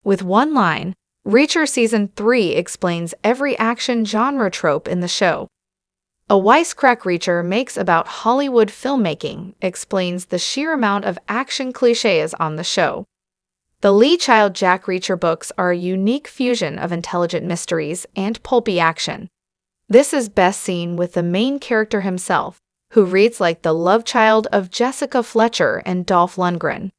With one line, Reacher Season 3 explains every action genre trope in the show. A wisecrack Reacher makes about Hollywood filmmaking explains the sheer amount of action cliches on the show. The Lee Child Jack Reacher books are a unique fusion of intelligent mysteries and pulpy action. This is best seen with the main character himself, who reads like the love child of Jessica Fletcher and Dolph Lundgren.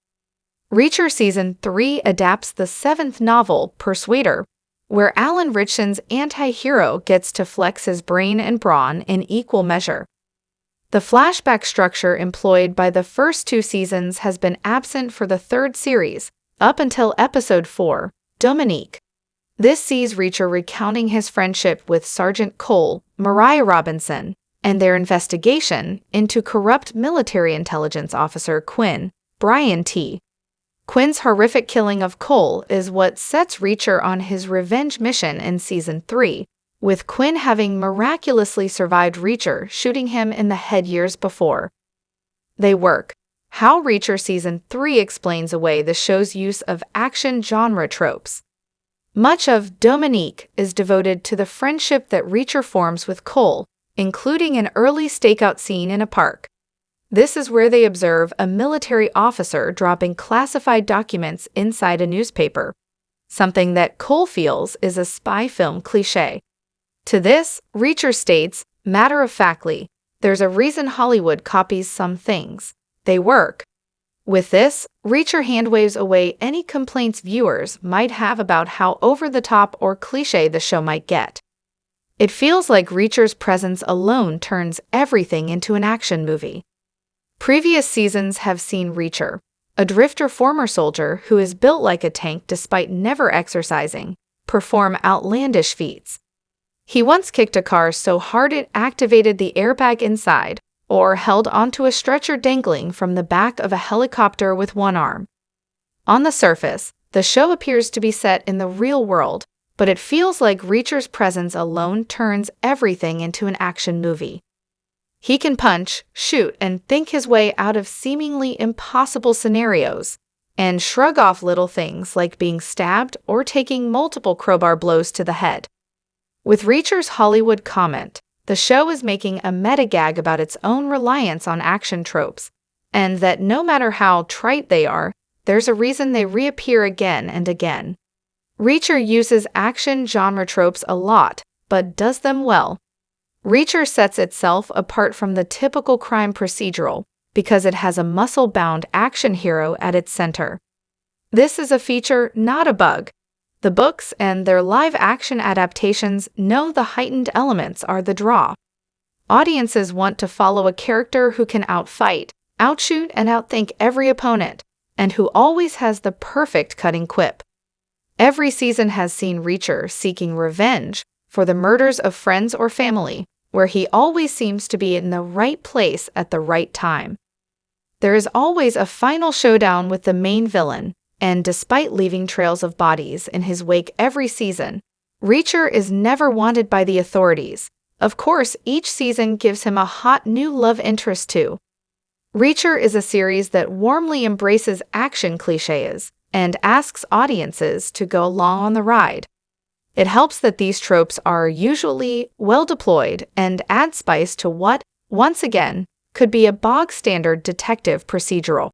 Reacher Season 3 adapts the seventh novel, Persuader, where Alan Ritchson's anti-hero gets to flex his brain and brawn in equal measure. The flashback structure employed by the first two seasons has been absent for the third series, up until Episode 4, Dominique. This sees Reacher recounting his friendship with Sergeant Cole, Mariah Robinson, and their investigation into corrupt military intelligence officer Quinn, Brian T. Quinn's horrific killing of Cole is what sets Reacher on his revenge mission in Season 3, with Quinn having miraculously survived Reacher shooting him in the head years before. They work. How Reacher Season 3 explains away the show's use of action genre tropes. Much of Dominique is devoted to the friendship that Reacher forms with Cole, including an early stakeout scene in a park. This is where they observe a military officer dropping classified documents inside a newspaper, something that Cole feels is a spy film cliché. To this, Reacher states, matter-of-factly, there's a reason Hollywood copies some things. They work. With this, Reacher handwaves away any complaints viewers might have about how over-the-top or cliché the show might get. It feels like Reacher's presence alone turns everything into an action movie. Previous seasons have seen Reacher, a drifter former soldier who is built like a tank despite never exercising, perform outlandish feats. He once kicked a car so hard it activated the airbag inside, or held onto a stretcher dangling from the back of a helicopter with one arm. On the surface, the show appears to be set in the real world, but it feels like Reacher's presence alone turns everything into an action movie. He can punch, shoot, and think his way out of seemingly impossible scenarios, and shrug off little things like being stabbed or taking multiple crowbar blows to the head. With Reacher's Hollywood comment, the show is making a meta-gag about its own reliance on action tropes, and that no matter how trite they are, there's a reason they reappear again and again. Reacher uses action genre tropes a lot, but does them well. Reacher sets itself apart from the typical crime procedural because it has a muscle-bound action hero at its center. This is a feature, not a bug. The books and their live-action adaptations know the heightened elements are the draw. Audiences want to follow a character who can outfight, outshoot, and outthink every opponent, and who always has the perfect cutting quip. Every season has seen Reacher seeking revenge for the murders of friends or family, where he always seems to be in the right place at the right time. There is always a final showdown with the main villain, and despite leaving trails of bodies in his wake every season, Reacher is never wanted by the authorities. Of course, each season gives him a hot new love interest too. Reacher is a series that warmly embraces action cliches and asks audiences to go along on the ride. It helps that these tropes are usually well deployed and add spice to what, once again, could be a bog-standard detective procedural.